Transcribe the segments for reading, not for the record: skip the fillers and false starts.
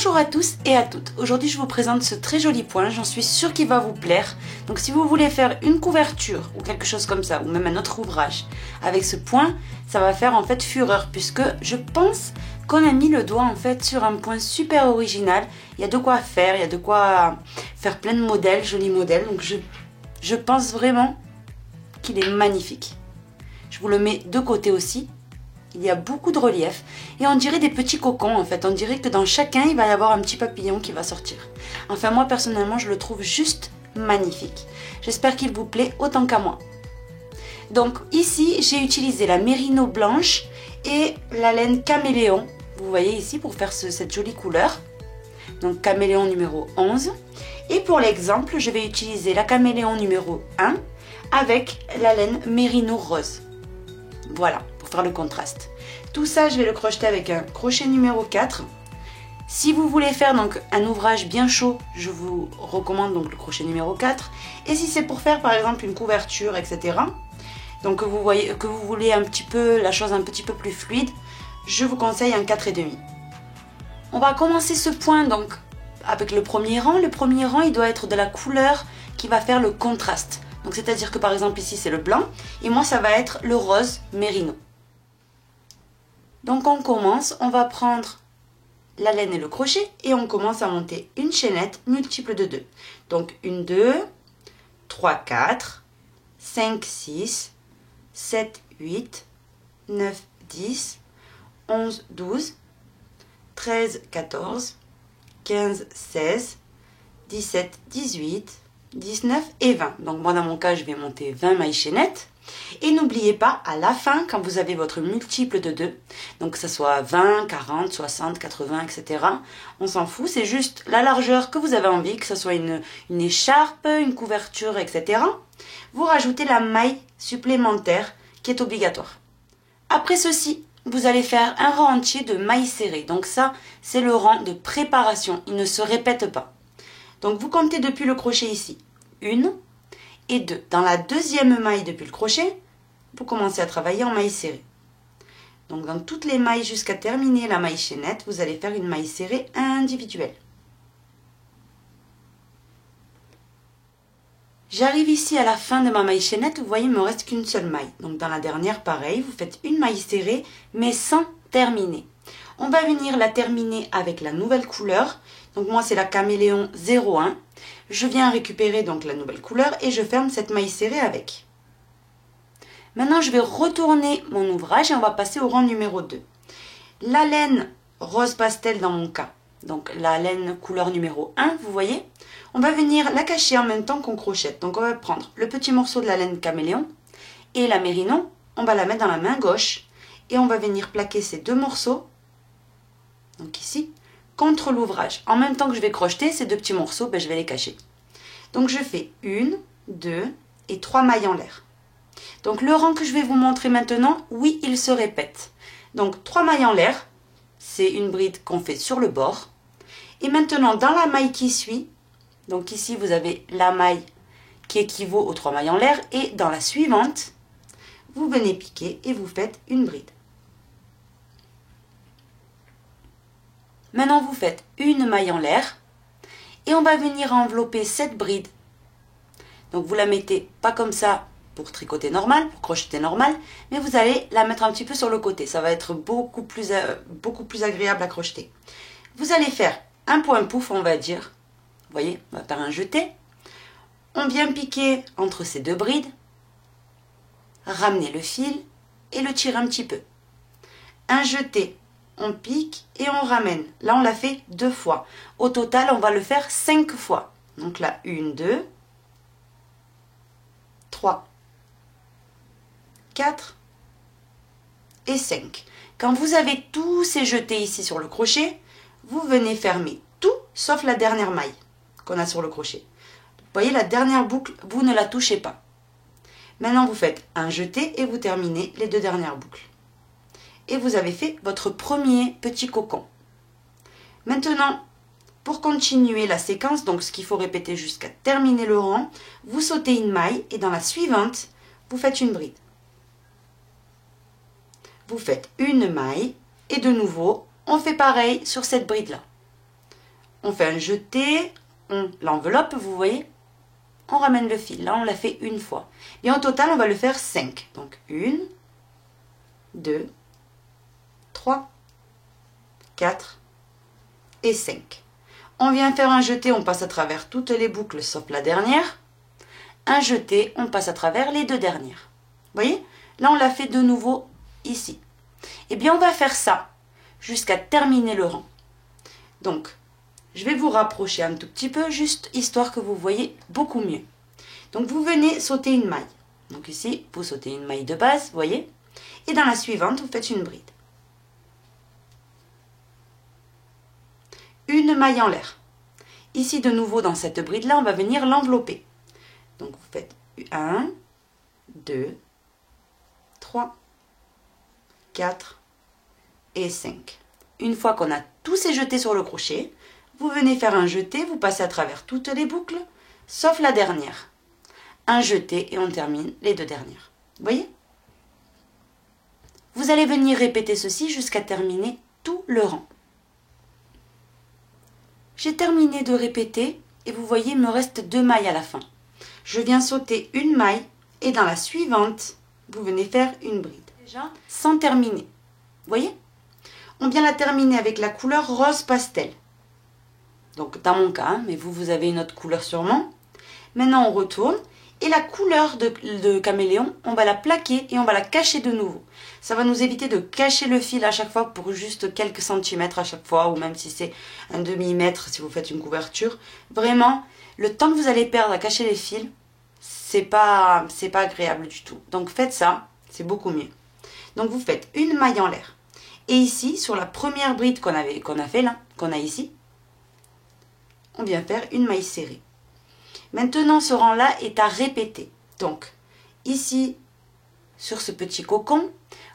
Bonjour à tous et à toutes. Aujourd'hui je vous présente ce très joli point, j'en suis sûre qu'il va vous plaire. Donc si vous voulez faire une couverture ou quelque chose comme ça, ou même un autre ouvrage avec ce point, ça va faire en fait fureur, puisque je pense qu'on a mis le doigt en fait sur un point super original. Il y a de quoi faire, il y a de quoi faire plein de modèles, jolis modèles. Donc je pense vraiment qu'il est magnifique. Je vous le mets de côté aussi. Il y a beaucoup de relief et on dirait des petits cocons en fait. On dirait que dans chacun il va y avoir un petit papillon qui va sortir. Enfin moi personnellement je le trouve juste magnifique. J'espère qu'il vous plaît autant qu'à moi. Donc ici j'ai utilisé la mérino blanche et la laine caméléon. Vous voyez ici pour faire cette jolie couleur. Donc caméléon numéro 11. Et pour l'exemple je vais utiliser la caméléon numéro 1 avec la laine mérino rose. Voilà, pour faire le contraste. Tout ça, je vais le crocheter avec un crochet numéro 4. Si vous voulez faire donc un ouvrage bien chaud, je vous recommande donc le crochet numéro 4. Et si c'est pour faire par exemple une couverture, etc. Donc que vous voulez un petit peu la chose un petit peu plus fluide, je vous conseille un 4,5. On va commencer ce point donc avec le premier rang. Le premier rang, il doit être de la couleur qui va faire le contraste. Donc c'est-à-dire que par exemple ici c'est le blanc et moi ça va être le rose mérino. Donc on commence, on va prendre la laine et le crochet et on commence à monter une chaînette multiple de 2. Donc 1, 2, 3, 4, 5, 6, 7, 8, 9, 10, 11, 12, 13, 14, 15, 16, 17, 18, 19 et 20. Donc moi dans mon cas je vais monter 20 mailles chaînettes. Et n'oubliez pas à la fin quand vous avez votre multiple de 2, donc que ce soit 20, 40, 60, 80, etc. On s'en fout, c'est juste la largeur que vous avez envie, que ce soit une écharpe, une couverture, etc. Vous rajoutez la maille supplémentaire qui est obligatoire. Après ceci, vous allez faire un rang entier de mailles serrées. Donc ça, c'est le rang de préparation, il ne se répète pas. Donc vous comptez depuis le crochet ici, 1 et 2. Dans la deuxième maille depuis le crochet, vous commencez à travailler en maille serrée. Donc dans toutes les mailles jusqu'à terminer la maille chaînette, vous allez faire une maille serrée individuelle. J'arrive ici à la fin de ma maille chaînette, vous voyez il ne me reste qu'une seule maille. Donc dans la dernière pareil, vous faites une maille serrée mais sans terminer. On va venir la terminer avec la nouvelle couleur. Donc moi c'est la caméléon 01. Je viens récupérer donc la nouvelle couleur et je ferme cette maille serrée avec. Maintenant je vais retourner mon ouvrage et on va passer au rang numéro 2. La laine rose pastel dans mon cas, donc la laine couleur numéro 1, vous voyez, on va venir la cacher en même temps qu'on crochette. Donc on va prendre le petit morceau de la laine caméléon et la mérino, on va la mettre dans la main gauche et on va venir plaquer ces deux morceaux, donc ici, contre l'ouvrage. En même temps que je vais crocheter, ces deux petits morceaux, je vais les cacher. Donc je fais 1, 2 et 3 mailles en l'air. Donc le rang que je vais vous montrer maintenant, oui, il se répète. Donc 3 mailles en l'air, c'est une bride qu'on fait sur le bord. Et maintenant, dans la maille qui suit, donc ici vous avez la maille qui équivaut aux 3 mailles en l'air. Et dans la suivante, vous venez piquer et vous faites une bride. Maintenant, vous faites une maille en l'air et on va venir envelopper cette bride. Donc, vous la mettez pas comme ça pour tricoter normal, pour crocheter normal, mais vous allez la mettre un petit peu sur le côté. Ça va être beaucoup plus agréable à crocheter. Vous allez faire un point pouf, on va dire. Vous voyez, on va faire un jeté. On vient piquer entre ces deux brides, ramener le fil et le tirer un petit peu. Un jeté. On pique et on ramène. Là, on l'a fait 2 fois. Au total, on va le faire 5 fois. Donc là, 1, 2, 3, 4 et 5. Quand vous avez tous ces jetés ici sur le crochet, vous venez fermer tout sauf la dernière maille qu'on a sur le crochet. Vous voyez, la dernière boucle, vous ne la touchez pas. Maintenant, vous faites un jeté et vous terminez les 2 dernières boucles. Et vous avez fait votre premier petit cocon. Maintenant, pour continuer la séquence, donc ce qu'il faut répéter jusqu'à terminer le rang, vous sautez une maille et dans la suivante, vous faites une bride. Vous faites une maille et de nouveau, on fait pareil sur cette bride-là. on fait un jeté, on l'enveloppe, vous voyez, on ramène le fil. Là, on l'a fait une fois. Et au total, on va le faire 5. Donc, 1, 2, 3, 4 et 5. On vient faire un jeté, on passe à travers toutes les boucles sauf la dernière. Un jeté, on passe à travers les deux dernières. Vous voyez? Là, on l'a fait de nouveau ici. Eh bien, on va faire ça jusqu'à terminer le rang. Donc, je vais vous rapprocher un tout petit peu, juste histoire que vous voyez beaucoup mieux. Donc, vous venez sauter une maille. Donc ici, vous sautez une maille de base, vous voyez? Et dans la suivante, vous faites une bride. Une maille en l'air. Ici, de nouveau, dans cette bride-là, on va venir l'envelopper. Donc, vous faites 1, 2, 3, 4 et 5. Une fois qu'on a tous ces jetés sur le crochet, vous venez faire un jeté, vous passez à travers toutes les boucles, sauf la dernière. Un jeté et on termine les deux dernières. Vous voyez? Vous allez venir répéter ceci jusqu'à terminer tout le rang. J'ai terminé de répéter et vous voyez, il me reste 2 mailles à la fin. Je viens sauter une maille et dans la suivante, vous venez faire une bride. Déjà, sans terminer. Vous voyez? On vient la terminer avec la couleur rose pastel. Donc dans mon cas, mais vous avez une autre couleur sûrement. Maintenant, on retourne. Et la couleur de caméléon, on va la plaquer et on va la cacher de nouveau. Ça va nous éviter de cacher le fil à chaque fois pour juste quelques centimètres à chaque fois, ou même si c'est un demi-mètre si vous faites une couverture. Vraiment, le temps que vous allez perdre à cacher les fils, c'est pas agréable du tout. Donc faites ça, c'est beaucoup mieux. Donc vous faites une maille en l'air. Et ici, sur la première bride qu'on a fait là, qu'on a ici, on vient faire une maille serrée. Maintenant, ce rang-là est à répéter. Donc, ici, sur ce petit cocon,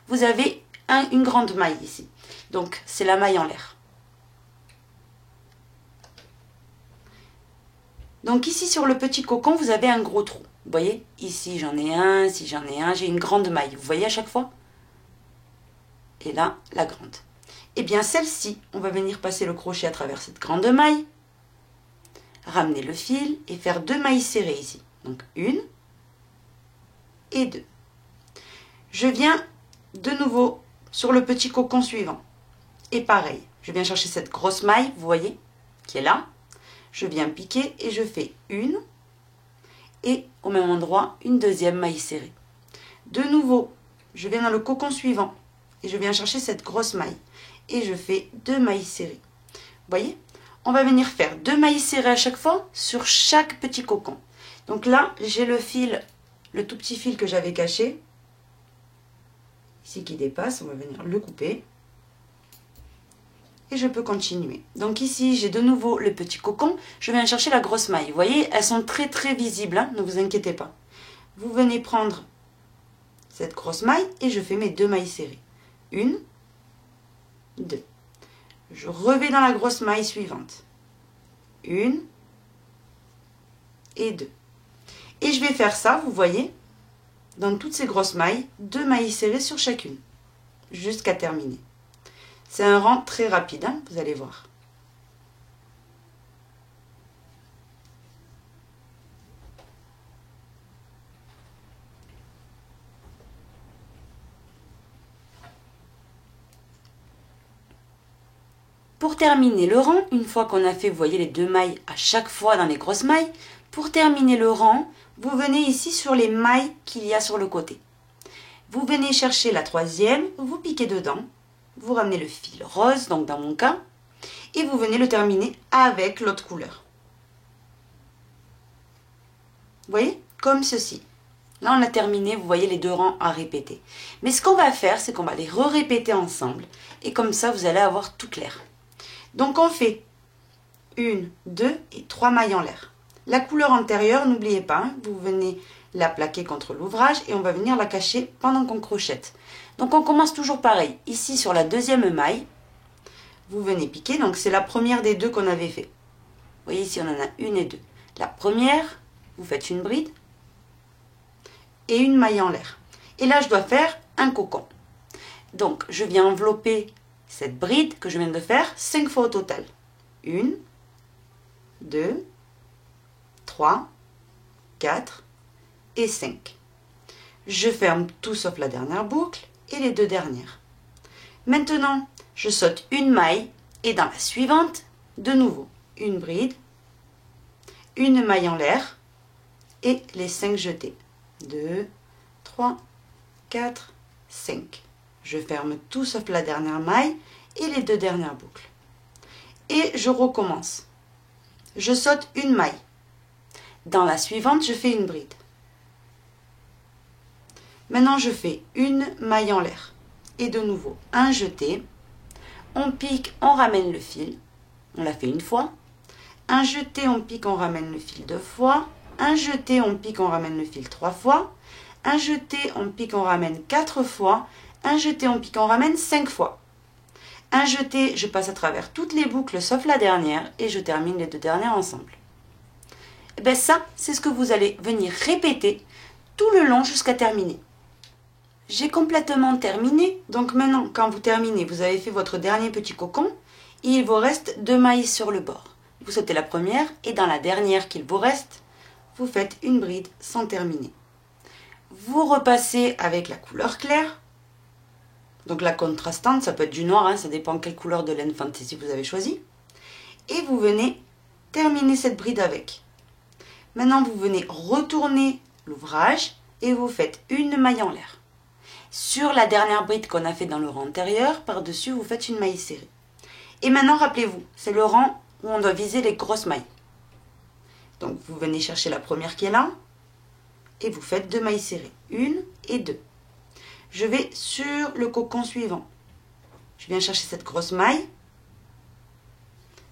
vous avez une grande maille ici. Donc, c'est la maille en l'air. Donc, ici, sur le petit cocon, vous avez un gros trou. Vous voyez? Ici, j'en ai un, ici, j'en ai un. J'ai une grande maille. Vous voyez à chaque fois? Et là, la grande. Eh bien, celle-ci, on va venir passer le crochet à travers cette grande maille. Ramener le fil et faire 2 mailles serrées ici. Donc 1 et 2. Je viens de nouveau sur le petit cocon suivant. Et pareil, je viens chercher cette grosse maille, vous voyez, qui est là. Je viens piquer et je fais une et au même endroit, une deuxième maille serrée. De nouveau, je viens dans le cocon suivant et je viens chercher cette grosse maille. Et je fais 2 mailles serrées. Vous voyez? On va venir faire 2 mailles serrées à chaque fois sur chaque petit cocon. Donc là, j'ai le fil, le tout petit fil que j'avais caché, ici qui dépasse, on va venir le couper. Et je peux continuer. Donc ici, j'ai de nouveau le petit cocon, je viens chercher la grosse maille. Vous voyez, elles sont très très visibles, hein, ne vous inquiétez pas. Vous venez prendre cette grosse maille et je fais mes 2 mailles serrées. 1, 2. Je revais dans la grosse maille suivante. 1 et 2. Et je vais faire ça, vous voyez, dans toutes ces grosses mailles, 2 mailles serrées sur chacune, jusqu'à terminer. C'est un rang très rapide, hein, vous allez voir. Pour terminer le rang, une fois qu'on a fait, vous voyez, les 2 mailles à chaque fois dans les grosses mailles, pour terminer le rang, vous venez ici sur les mailles qu'il y a sur le côté. Vous venez chercher la 3e, vous piquez dedans, vous ramenez le fil rose, donc dans mon cas, et vous venez le terminer avec l'autre couleur. Vous voyez? Comme ceci. Là, on a terminé, vous voyez, les 2 rangs à répéter. Mais ce qu'on va faire, c'est qu'on va les répéter ensemble, et comme ça, vous allez avoir tout clair. Donc on fait 1, 2 et 3 mailles en l'air. La couleur antérieure, n'oubliez pas, hein, vous venez la plaquer contre l'ouvrage et on va venir la cacher pendant qu'on crochette. Donc on commence toujours pareil. Ici sur la 2e maille, vous venez piquer, donc c'est la première des 2 qu'on avait fait. Vous voyez ici on en a 1 et 2. La première, vous faites une bride et une maille en l'air. Et là je dois faire un cocon. Donc je viens envelopper cette bride que je viens de faire 5 fois au total. 1, 2, 3, 4 et 5. Je ferme tout sauf la dernière boucle et les deux dernières. Maintenant, je saute une maille et dans la suivante, de nouveau, une bride, une maille en l'air et les 5 jetés. 2, 3, 4, 5. Je ferme tout sauf la dernière maille et les deux dernières boucles. Et je recommence. Je saute une maille. Dans la suivante, je fais une bride. Maintenant, je fais une maille en l'air. Et de nouveau, un jeté. On pique, on ramène le fil. On l'a fait une fois. Un jeté, on pique, on ramène le fil 2 fois. Un jeté, on pique, on ramène le fil 3 fois. Un jeté, on pique, on ramène 4 fois. Un jeté, on pique, on ramène 5 fois. Un jeté, je passe à travers toutes les boucles sauf la dernière et je termine les deux dernières ensemble. Et bien ça, c'est ce que vous allez venir répéter tout le long jusqu'à terminer. J'ai complètement terminé, donc maintenant quand vous terminez, vous avez fait votre dernier petit cocon, il vous reste 2 mailles sur le bord. Vous sautez la première et dans la dernière qu'il vous reste, vous faites une bride sans terminer. Vous repassez avec la couleur claire. Donc la contrastante, ça peut être du noir, hein, ça dépend quelle couleur de laine Fantasy vous avez choisi. Et vous venez terminer cette bride avec. Maintenant, vous venez retourner l'ouvrage et vous faites une maille en l'air. Sur la dernière bride qu'on a fait dans le rang antérieur, par-dessus, vous faites une maille serrée. Et maintenant, rappelez-vous, c'est le rang où on doit viser les grosses mailles. Donc, vous venez chercher la première qui est là et vous faites 2 mailles serrées. 1 et 2. Je vais sur le cocon suivant. Je viens chercher cette grosse maille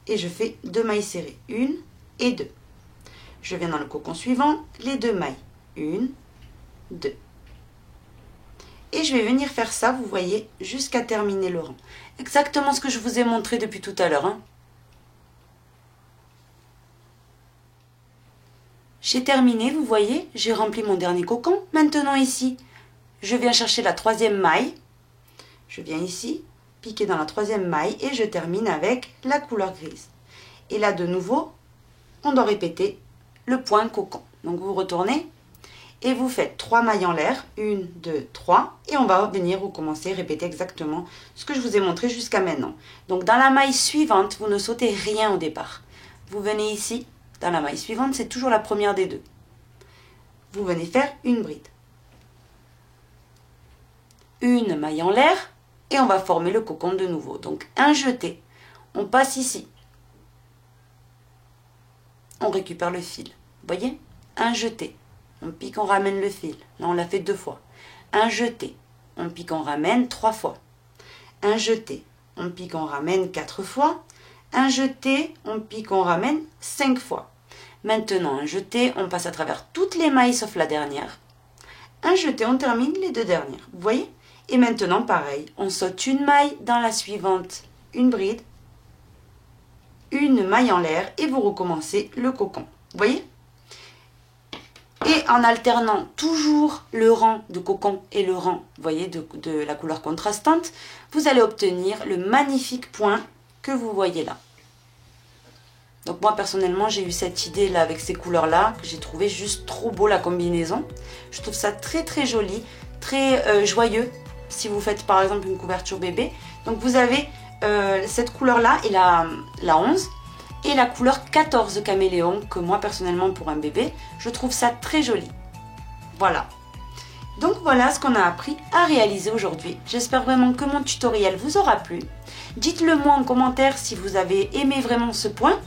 et je fais 2 mailles serrées. 1 et 2. Je viens dans le cocon suivant, les 2 mailles. 1, 2. Et je vais venir faire ça, vous voyez, jusqu'à terminer le rang. Exactement ce que je vous ai montré depuis tout à l'heure. Hein. J'ai terminé, vous voyez, j'ai rempli mon dernier cocon. Maintenant ici, je viens chercher la 3e maille. Je viens ici, piquer dans la 3e maille et je termine avec la couleur grise. Et là, de nouveau, on doit répéter le point cocon. Donc, vous retournez et vous faites 3 mailles en l'air. 1, 2, 3. Et on va venir recommencer, répéter exactement ce que je vous ai montré jusqu'à maintenant. Donc, dans la maille suivante, vous ne sautez rien au départ. Vous venez ici, dans la maille suivante, c'est toujours la première des deux. Vous venez faire une bride. Une maille en l'air et on va former le cocon de nouveau. Donc un jeté, on passe ici, on récupère le fil. Vous voyez? Un jeté, on pique, on ramène le fil. Là on l'a fait 2 fois. Un jeté, on pique, on ramène 3 fois. Un jeté, on pique, on ramène 4 fois. Un jeté, on pique, on ramène 5 fois. Maintenant un jeté, on passe à travers toutes les mailles sauf la dernière. Un jeté, on termine les 2 dernières. Vous voyez? Et maintenant, pareil, on saute une maille, dans la suivante, une bride, une maille en l'air et vous recommencez le cocon. Vous voyez? Et en alternant toujours le rang de cocon et le rang, vous voyez, de la couleur contrastante, vous allez obtenir le magnifique point que vous voyez là. Donc moi personnellement j'ai eu cette idée là avec ces couleurs là que j'ai trouvé juste trop beau la combinaison. Je trouve ça très très joli, très joyeux si vous faites par exemple une couverture bébé. Donc vous avez cette couleur là et la 11 et la couleur 14 caméléon que moi personnellement pour un bébé je trouve ça très joli. Voilà. Donc voilà ce qu'on a appris à réaliser aujourd'hui. J'espère vraiment que mon tutoriel vous aura plu. Dites-le moi en commentaire si vous avez aimé vraiment ce point.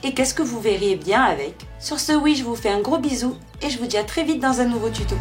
Et qu'est-ce que vous verriez bien avec? Sur ce, oui, je vous fais un gros bisou et je vous dis à très vite dans un nouveau tuto.